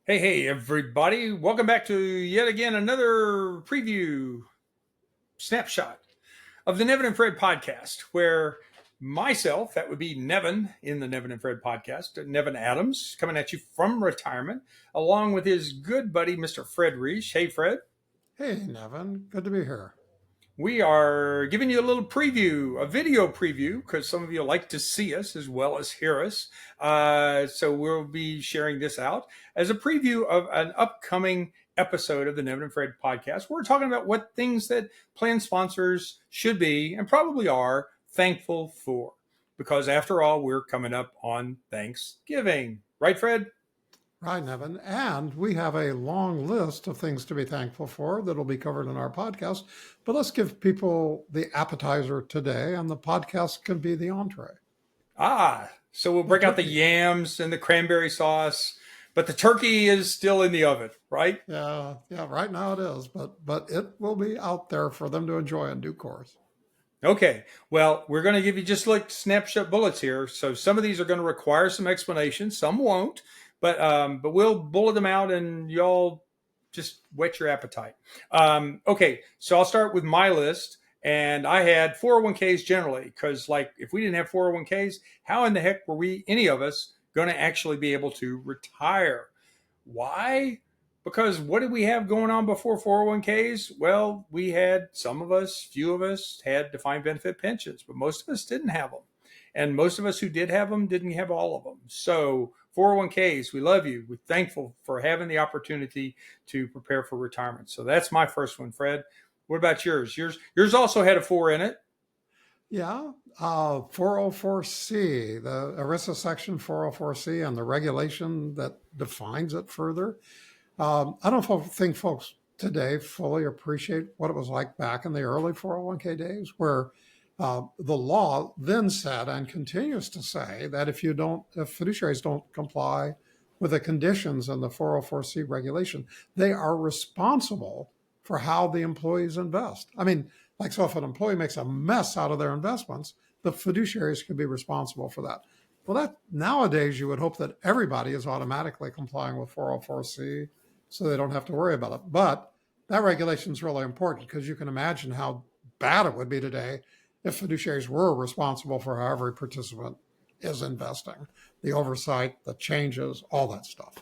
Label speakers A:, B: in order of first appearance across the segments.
A: Hey, everybody. Welcome back to yet again another preview snapshot of the Nevin and Fred podcast, where myself, that would be Nevin in the Nevin and Fred podcast, Nevin Adams, coming at you from retirement, along with his good buddy, Mr. Fred Reich. Hey, Fred.
B: Hey, Nevin. Good to be here.
A: We are giving you a little preview, a video preview, because some of you like to see us as well as hear us. So we'll be sharing this out as a preview of an upcoming episode of the Nevin and Fred podcast. We're talking about what things that plan sponsors should be and probably are thankful for. Because after all, we're coming up on Thanksgiving. Right, Fred?
B: Right, Nevin. And we have a long list of things to be thankful for that'll be covered in our podcast. But let's give people the appetizer today, and the podcast can be the entree.
A: So we'll
B: The
A: break out the
B: turkey.
A: yams and the cranberry sauce, but the turkey is still in the oven, right?
B: Yeah, right now it is, but it will be out there for them to enjoy in due course.
A: Okay. Well, we're going to give you just like snapshot bullets here. So some of these are going to require some explanation. Some won't, but we'll bullet them out, and y'all just whet your appetite. Okay. So I'll start with my list, and I had 401ks generally because, like, if we didn't have 401ks, how in the heck were we, any of us, going to actually be able to retire? Why? Because what did we have going on before 401ks? Well, we had some of us, few of us had defined benefit pensions, but most of us didn't have them. And most of us who did have them didn't have all of them. So 401ks, we love you. We're thankful for having the opportunity to prepare for retirement. So that's my first one, Fred. What about yours? Yours also had a four in it.
B: Yeah, 404C, the ERISA section 404C, and the regulation that defines it further. I don't think folks today fully appreciate what it was like back in the early 401k days, where the law then said and continues to say that if fiduciaries don't comply with the conditions in the 404c regulation, they are responsible for how the employees invest. I mean, like, so if an employee makes a mess out of their investments, the fiduciaries could be responsible for that. Well, that nowadays you would hope that everybody is automatically complying with 404c, so they don't have to worry about it. But that regulation is really important because you can imagine how bad it would be today if fiduciaries were responsible for how every participant is investing, the oversight, the changes, all that stuff.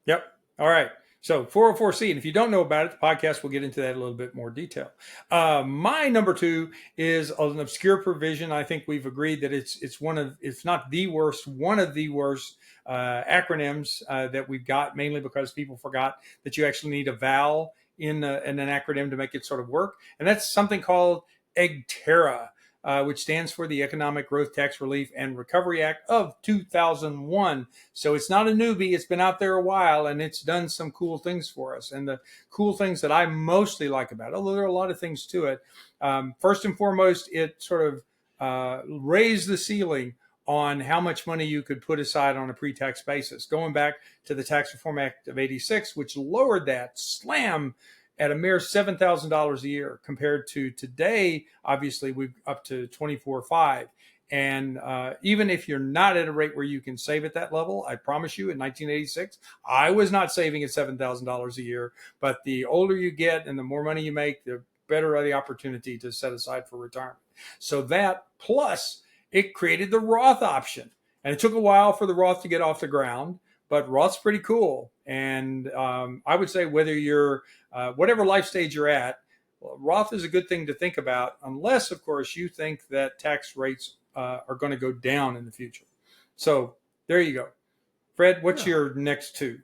A: Yep. All right. So 404C, and if you don't know about it, the podcast will get into that a little bit more detail. My number two is an obscure provision. I think we've agreed that it's one of, if not the worst, one of the worst acronyms that we've got, mainly because people forgot that you actually need a vowel in an acronym to make it sort of work, and that's something called EGTERRA. Which stands for the Economic Growth Tax Relief and Recovery Act of 2001. So it's not a newbie. It's been out there a while, and it's done some cool things for us. And the cool things that I mostly like about it, although there are a lot of things to it, first and foremost, it sort of raised the ceiling on how much money you could put aside on a pre-tax basis, going back to the Tax Reform Act of '86, which lowered that slam at a mere $7,000 a year, compared to today. Obviously, we've up to 24.5. And even if you're not at a rate where you can save at that level, I promise you, in 1986, I was not saving at $7,000 a year. But the older you get and the more money you make, the better the opportunity to set aside for retirement. So that, plus it created the Roth option. And it took a while for the Roth to get off the ground, but Roth's pretty cool. And I would say, whether you're whatever life stage you're at, well, Roth is a good thing to think about, unless, of course, you think that tax rates are going to go down in the future. So there you go. Fred, what's
B: Yeah.
A: your next two?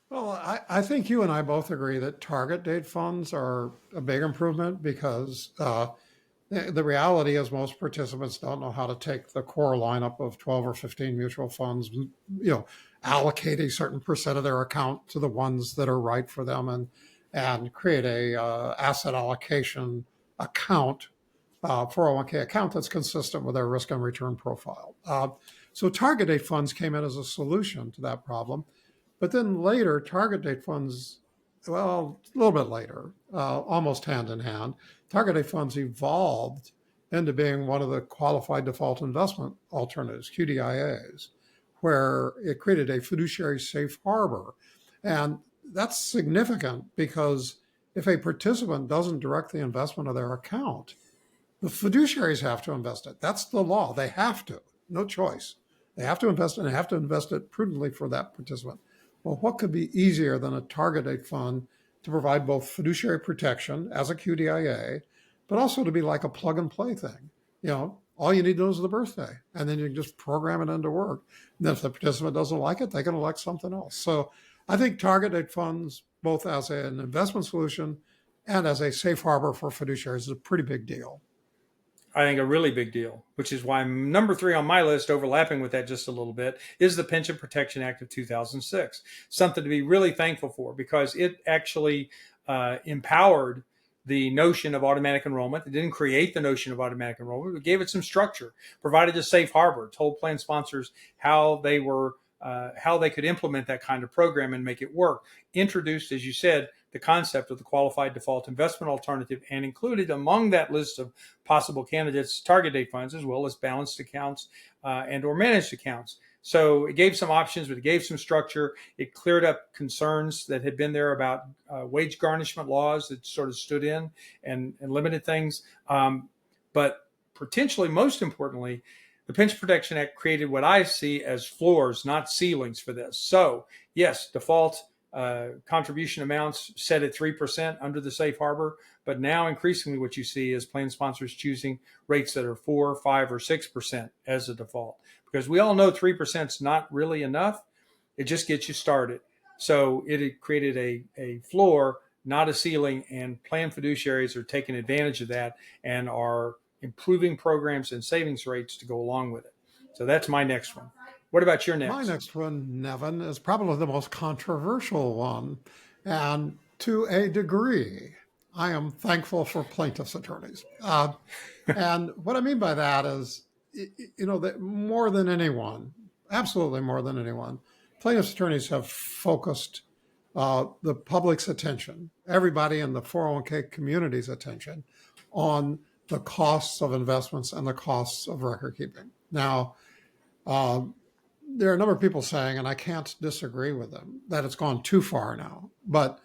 B: Well, I think you and I both agree that target date funds are a big improvement because the reality is most participants don't know how to take the core lineup of 12 or 15 mutual funds, allocate a certain percent of their account to the ones that are right for them, and create a asset allocation account, 401k account that's consistent with their risk and return profile. So target date funds came in as a solution to that problem. But then later, target date funds, well, a little bit later, almost hand in hand, target date funds evolved into being one of the qualified default investment alternatives, QDIAs, where it created a fiduciary safe harbor. And that's significant because if a participant doesn't direct the investment of their account, the fiduciaries have to invest it. That's the law. They have to, no choice. They have to invest it and they have to invest it prudently for that participant. Well, what could be easier than a target date fund to provide both fiduciary protection as a QDIA, but also to be like a plug and play thing? All you need to know is the birthday, and then you can just program it into work. And then if the participant doesn't like it, they can elect something else. So I think target date funds, both as an investment solution and as a safe harbor for fiduciaries, is a pretty big deal.
A: I think a really big deal, which is why number 3 on my list, overlapping with that just a little bit, is the Pension Protection Act of 2006. Something to be really thankful for because it actually empowered the notion of automatic enrollment. It didn't create the notion of automatic enrollment. It gave it some structure, provided a safe harbor, told plan sponsors how they could implement that kind of program and make it work. Introduced, as you said, the concept of the qualified default investment alternative, and included among that list of possible candidates target date funds as well as balanced accounts and or managed accounts. So it gave some options, but it gave some structure. It cleared up concerns that had been there about wage garnishment laws that sort of stood in and limited things. But potentially, most importantly, the Pension Protection Act created what I see as floors, not ceilings for this. So yes, default contribution amounts set at 3% under the safe harbor, but now increasingly what you see is plan sponsors choosing rates that are 4, 5, or 6% as a default, because we all know 3% is not really enough. It just gets you started. So it created a floor, not a ceiling, and plan fiduciaries are taking advantage of that and are improving programs and savings rates to go along with it. So that's my next one. What about your
B: My
A: next?
B: next one, Nevin, is probably the most controversial one. And to a degree, I am thankful for plaintiffs' attorneys. And what I mean by that is, that more than anyone, absolutely more than anyone, plaintiffs' attorneys have focused the public's attention, everybody in the 401k community's attention, on the costs of investments and the costs of record keeping. Now, there are a number of people saying, and I can't disagree with them, that it's gone too far now. But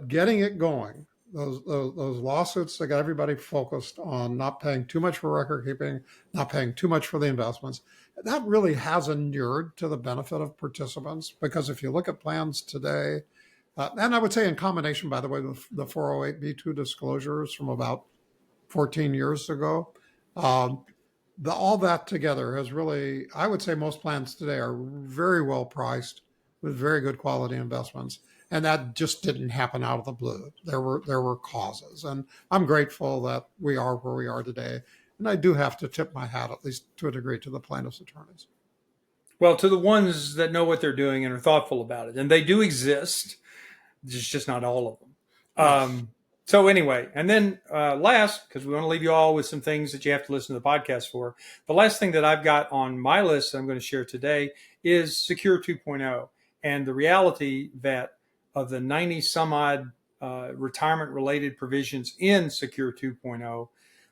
B: getting it going, those lawsuits that got everybody focused on not paying too much for record keeping, not paying too much for the investments, that really has inured to the benefit of participants. Because if you look at plans today, and I would say in combination, by the way, with the 408b2 disclosures from about 14 years ago, all that together has really, I would say most plans today are very well priced with very good quality investments. And that just didn't happen out of the blue. There were causes. And I'm grateful that we are where we are today. And I do have to tip my hat, at least to a degree, to the plaintiffs' attorneys.
A: Well, to the ones that know what they're doing and are thoughtful about it, and they do exist, just not all of them.
B: Right.
A: So anyway, and then last, because we want to leave you all with some things that you have to listen to the podcast for. The last thing that I've got on my list that I'm going to share today is Secure 2.0, and the reality that of the 90 some odd retirement related provisions in Secure 2.0,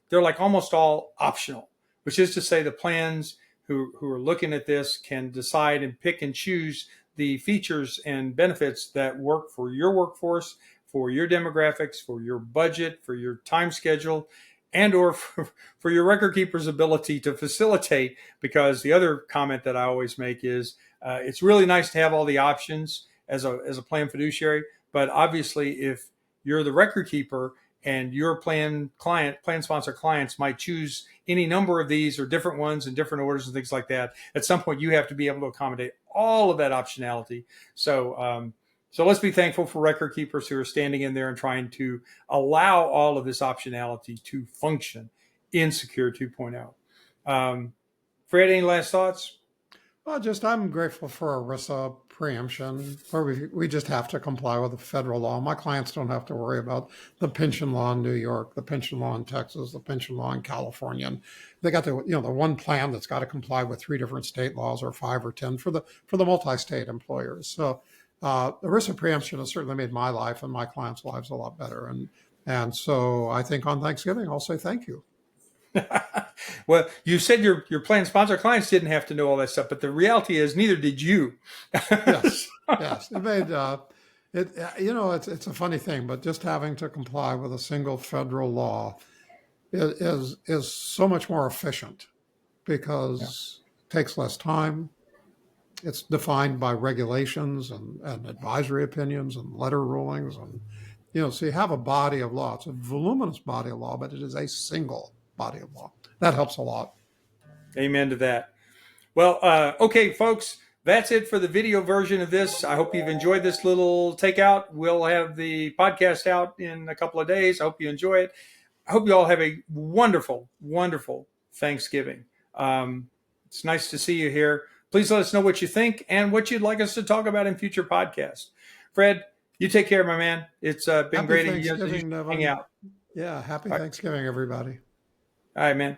A: they're like almost all optional, which is to say the plans who are looking at this can decide and pick and choose the features and benefits that work for your workforce, for your demographics, for your budget, for your time schedule, and or for your record keeper's ability to facilitate. Because the other comment that I always make is it's really nice to have all the options as a plan fiduciary, but obviously if you're the record keeper and your plan sponsor clients might choose any number of these or different ones in different orders and things like that, at some point you have to be able to accommodate all of that optionality. So let's be thankful for record keepers who are standing in there and trying to allow all of this optionality to function in Secure 2.0. Fred, any last thoughts?
B: Well, I'm grateful for ERISA preemption, where we just have to comply with the federal law. My clients don't have to worry about the pension law in New York, the pension law in Texas, the pension law in California. And they got the one plan that's got to comply with 3 different state laws, or 5 or 10 for the multi-state employers. So ERISA preemption has certainly made my life and my clients' lives a lot better. And so I think on Thanksgiving I'll say thank you.
A: Well, you said your plan sponsor clients didn't have to know all that stuff, but the reality is neither did you.
B: Yes, yes. It made it. You know, it's a funny thing, but just having to comply with a single federal law is so much more efficient
A: Yeah.
B: because it takes less time. It's defined by regulations and advisory opinions and letter rulings, and so you have a body of law. It's a voluminous body of law, but it is a single body of law. That helps a lot.
A: Amen to that. Well, okay, folks, that's it for the video version of this. I hope you've enjoyed this little takeout. We'll have the podcast out in a couple of days. I hope you enjoy it. I hope you all have a wonderful, wonderful Thanksgiving. It's nice to see you here. Please let us know what you think and what you'd like us to talk about in future podcasts. Fred, you take care, my man. It's been
B: Happy
A: great of you to
B: Thanksgiving,
A: hang
B: Nevin.
A: out.
B: Yeah, happy
A: All right.
B: Thanksgiving, everybody.
A: All right, man.